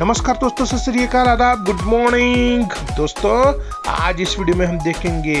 नमस्कार दोस्तों, सत श्री अकाल, आदाब, गुड मॉर्निंग दोस्तों। आज इस वीडियो में हम देखेंगे,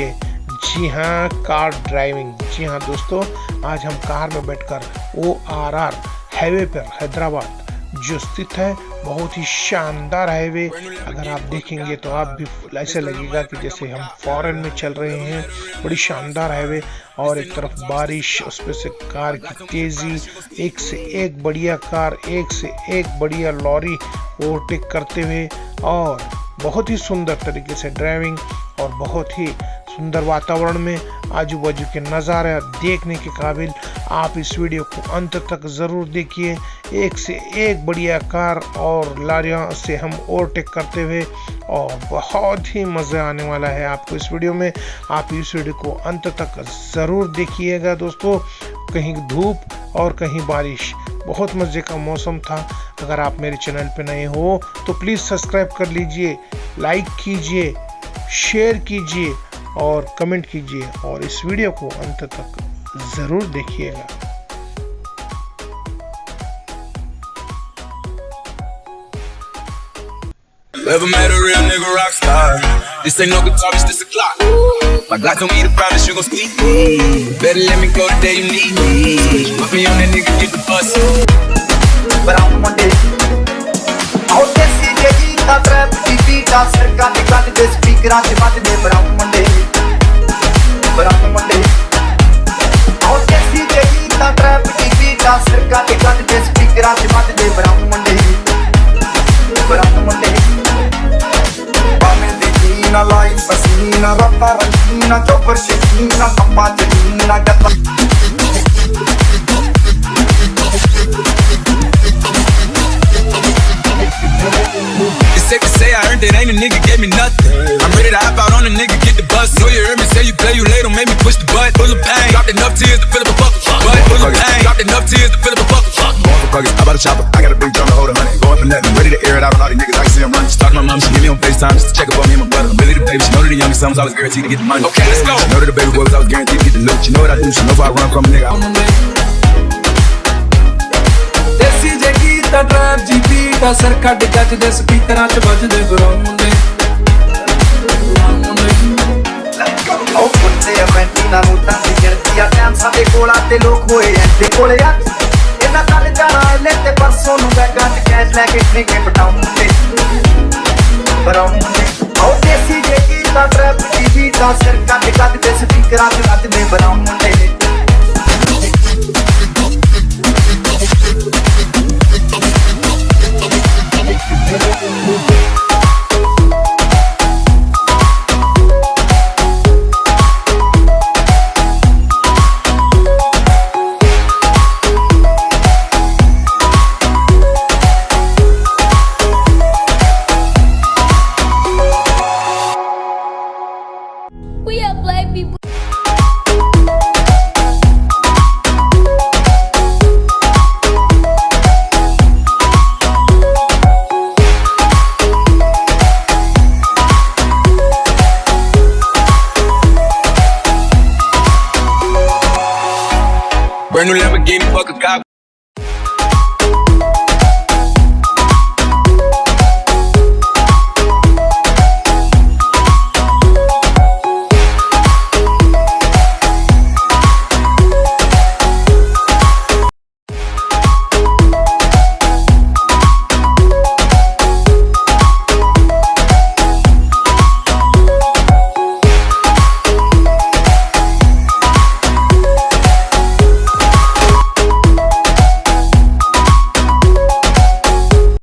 जी हाँ, कार ड्राइविंग। जी हाँ दोस्तों, आज हम कार में बैठकर ORR हाईवे पर हैदराबाद जो स्थित है, बहुत ही शानदार हाईवे। अगर आप देखेंगे तो आप भी ऐसा लगेगा कि जैसे हम फॉरेन में चल रहे हैं। बड़ी शानदार हाईवे, और एक तरफ बारिश, उसमें से कार की तेजी, एक से एक बढ़िया कार, एक से एक बढ़िया लॉरी ओवरटेक करते हुए, और बहुत ही सुंदर तरीके से ड्राइविंग, और बहुत ही सुंदर वातावरण में आजू बाजू के नज़ारे देखने के काबिल। आप इस वीडियो को अंत तक ज़रूर देखिए। एक से एक बढ़िया कार और लॉरियों से हम ओवरटेक करते हुए, और बहुत ही मज़ा आने वाला है आपको इस वीडियो में। आप इस वीडियो को अंत तक ज़रूर देखिएगा दोस्तों। कहीं धूप और कहीं बारिश, बहुत मज़े का मौसम था। अगर आप मेरे चैनल पे नए हो तो प्लीज़ सब्सक्राइब कर लीजिए, लाइक कीजिए, शेयर कीजिए और कमेंट कीजिए, और इस वीडियो को अंत तक ज़रूर देखिएगा। Ever met a real nigga rock star? This ain't no guitar, it's just a clock. My God told me to promise you gon' speak me. Better let me go the day you need me. Put me on that nigga, get the bus. But I'm one day. Out there, see the heat, the trap, the beat, the circle, the gun, the speaker, the button, but I'm one day. But I'm one day. Out there, see the heat, the trap, the beat, the circle, the gun, the speaker, the button, but I'm one day. But I'm one day. Pamedina, life, fascina, ratta, ranchina, chopper, shakina, kappa, chakina, gatta. It's safe to say I earned it, ain't a nigga gave me nothing. I'm ready to hop out on a nigga, get the bus. Know you heard me say you play, you late, don't make me push the button. Full of pain, dropped enough tears to fill up a bucket. Full of pain, dropped enough tears to fill up a bucket. Going for buckets, I bought a chopper, I got a big drum to hold 100. Going for nothing, ready to air it out on all these niggas, I can see them running. Just talk to my mom, she give me on FaceTime just to check up on me and my brother. Billy the baby, she know that the youngest son was always guaranteed to get the money. Okay, let's go. She know that the baby boy was always guaranteed to get the loot. She know what I do, she know if I run from a nigga, I'm on the way. ਦੇਸੀ ਜੇ ਗੀਤ ਦਾ trap ਜੀ beat ਆ, ਸਿਰ ਕੱਢ ਗੱਜ ਦੇ ਸਪੀਕਰਾਂ 'ਚ ਵੱਜਦੇ ਗਰਾਉਂਡ ਦੇ। ਉਹ ਕੁੱਤੇ ਅਮੈਂਟੀਨਾ ਨੂੰ ਤਾਂ ਦੀ ਗਿਣਤੀ ਆ, ਟਾਈਮ ਸਾਡੇ ਕੋਲ ਆ ਤੇ ਲੋਕ ਹੋਏ ਐਂਦੇ ਕੋਲੇ ਆ। ਇਹਨਾਂ ਕੱਲ ਜਾਣਾ ਲੈ ਤੇ ਪਰਸੋਂ ਨੂੰ ਬੈਗਾਂ 'ਚ ਕੈਸ਼ ਲੈ ਕੇ ਠੇਕੇ